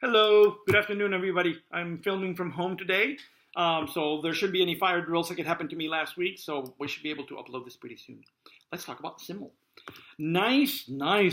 Hello, good afternoon, everybody. I'm filming from home today, so there shouldn't be any fire drills like it happened to me last week, so we should be able to upload this pretty soon. Let's talk about Simmel. Nice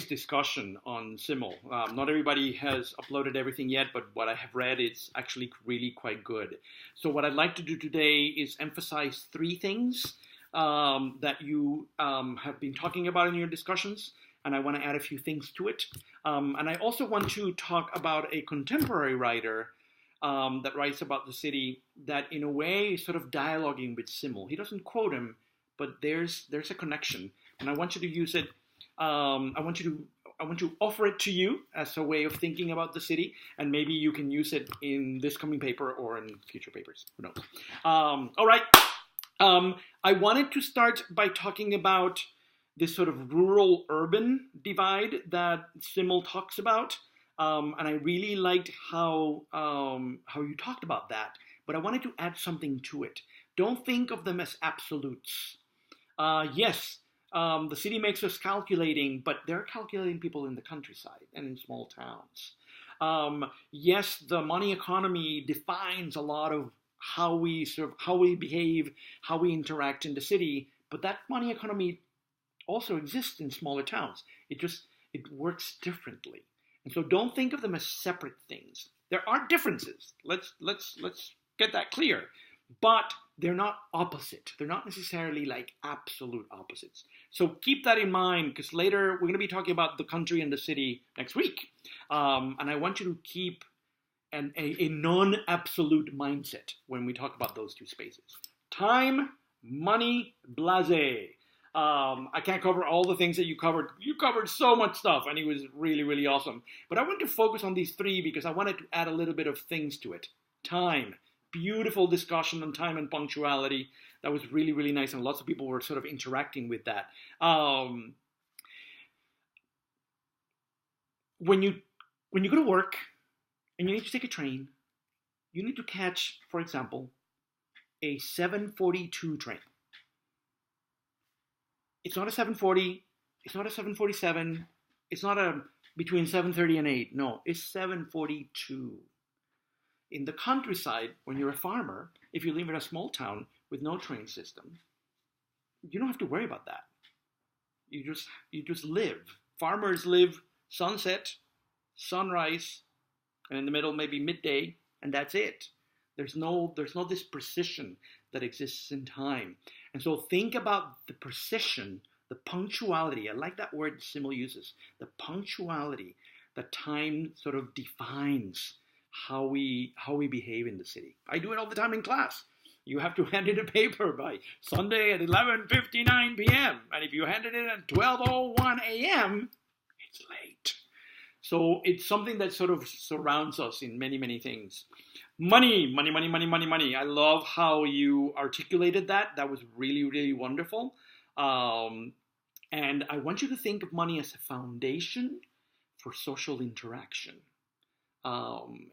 discussion on Simmel. Not everybody has uploaded everything yet, but what I have read is actually really quite good. So what I'd like to do today is emphasize three things that you have been talking about in your discussions, and I want to add a few things to it. And I also want to talk about a contemporary writer that writes about the city that in a way is sort of dialoguing with Simmel. He doesn't quote him, but there's a connection. And I want you to use it, I want to offer it to you as a way of thinking about the city, and maybe you can use it in this coming paper or in future papers, who knows. All right, I wanted to start by talking about this sort of rural-urban divide that Simmel talks about, and I really liked how you talked about that, but I wanted to add something to it. Don't think of them as absolutes. Yes, the city makes us calculating, but they're calculating people in the countryside and in small towns. Yes, the money economy defines a lot of how we behave, how we interact in the city, but that money economy also exists in smaller towns. It works differently. And so don't think of them as separate things. There are differences. Let's get that clear. But they're not opposite. They're not necessarily like absolute opposites. So keep that in mind, because later we're going to be talking about the country and the city next week. And I want you to keep a non-absolute mindset when we talk about those two spaces. Time, money, blasé. I can't cover all the things that you covered. You covered so much stuff, and it was really, really awesome. But I want to focus on these three because I wanted to add a little bit of things to it. Time. Beautiful discussion on time and punctuality. That was really, really nice, and lots of people were sort of interacting with that. When you go to work and you need to take a train, you need to catch, for example, a 7:42 train. It's not a 7:40, it's not a 7:47, it's not a between 7:30 and 8. No, it's 7:42. In the countryside, when you're a farmer, if you live in a small town with no train system, you don't have to worry about that. You just live. Farmers live sunset, sunrise, and in the middle maybe midday, and that's it. There's no this precision that exists in time. And so think about the precision, the punctuality. I like that word Simmel uses. The punctuality, the time sort of defines how we behave in the city. I do it all the time in class. You have to hand in a paper by Sunday at 11:59 p.m. And if you hand it in at 12:01 a.m., it's late. So it's something that sort of surrounds us in many, many things. Money. I love how you articulated that. That was really, really wonderful. And I want you to think of money as a foundation for social interaction.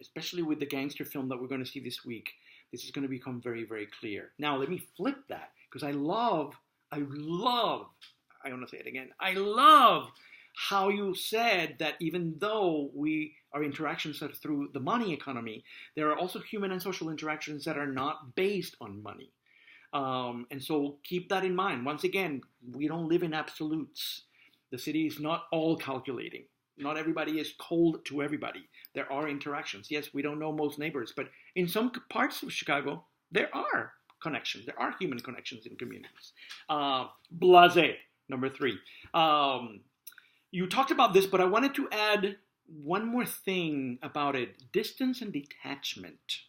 Especially with the gangster film that we're going to see this week. This is going to become very, very clear. Now, let me flip that, because I love, I want to say it again, I love how you said that even though our interactions are through the money economy, there are also human and social interactions that are not based on money. And so keep that in mind. Once again, we don't live in absolutes. The city is not all calculating. Not everybody is cold to everybody. There are interactions. Yes, we don't know most neighbors, but in some parts of Chicago, there are connections. There are human connections in communities. Blasé, number 3. You talked about this, but I wanted to add one more thing about it. Distance and detachment.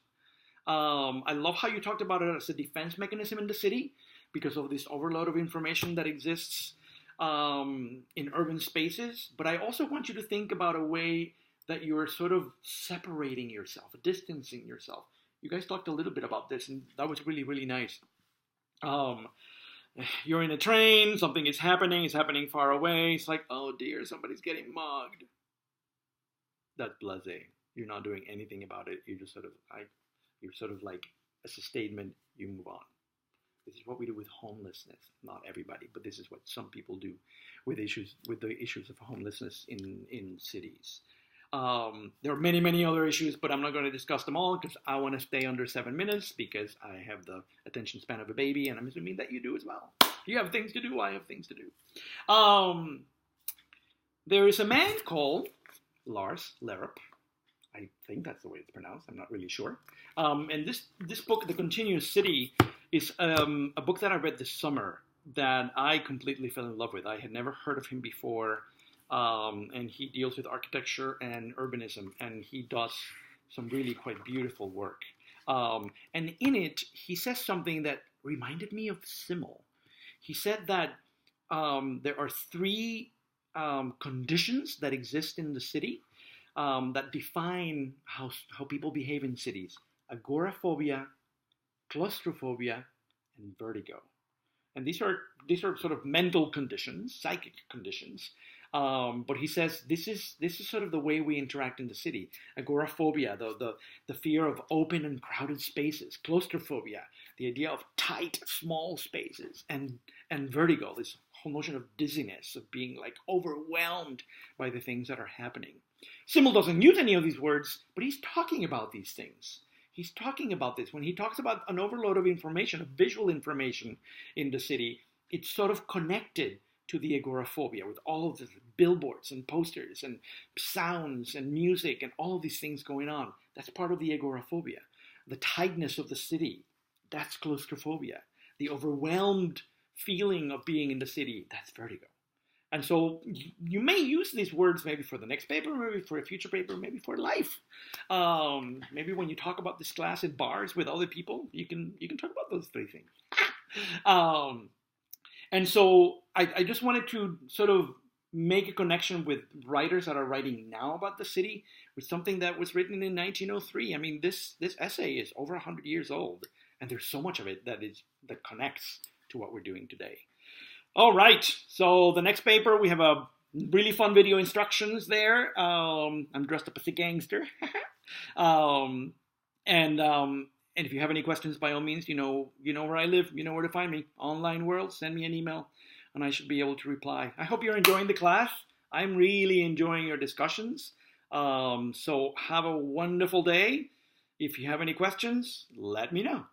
I love how you talked about it as a defense mechanism in the city because of this overload of information that exists in urban spaces. But I also want you to think about a way that you're sort of separating yourself, distancing yourself. You guys talked a little bit about this, and that was really, really nice. You're in a train, something is happening, it's happening far away. It's like, oh dear, somebody's getting mugged. That's blasé. You're not doing anything about it. You're just sort of like, as a statement, you move on. This is what we do with homelessness. Not everybody, but this is what some people do with the issues of homelessness in cities. There are many, many other issues, but I'm not going to discuss them all because I want to stay under 7 minutes because I have the attention span of a baby, and I'm assuming that you do as well. You have things to do, I have things to do. There is a man called Lars Lerup. I think that's the way it's pronounced. I'm not really sure. And this book, The Continuous City, is a book that I read this summer that I completely fell in love with. I had never heard of him before. And he deals with architecture and urbanism, and he does some really quite beautiful work. And in it, he says something that reminded me of Simmel. He said that there are three conditions that exist in the city that define how people behave in cities: agoraphobia, claustrophobia, and vertigo. And these are sort of mental conditions, psychic conditions. But he says this is sort of the way we interact in the city. Agoraphobia, the fear of open and crowded spaces. Claustrophobia, the idea of tight, small spaces. And vertigo, this whole notion of dizziness, of being like overwhelmed by the things that are happening. Simmel doesn't use any of these words, but he's talking about these things. He's talking about this. When he talks about an overload of information, of visual information in the city, it's sort of connected to the agoraphobia with all of the billboards and posters and sounds and music and all of these things going on. That's part of the agoraphobia. The tightness of the city, that's claustrophobia. The overwhelmed feeling of being in the city, that's vertigo. And so you may use these words maybe for the next paper, maybe for a future paper, maybe for life. Maybe when you talk about this class in bars with other people, you can talk about those three things. And so I just wanted to sort of make a connection with writers that are writing now about the city with something that was written in 1903. I mean, this essay is over 100 years old, and there's so much of it that connects to what we're doing today. All right, so the next paper, we have a really fun video instructions there. I'm dressed up as a gangster. And if you have any questions, by all means, you know where I live, you know where to find me. Online world, send me an email, and I should be able to reply. I hope you're enjoying the class. I'm really enjoying your discussions. So have a wonderful day. If you have any questions, let me know.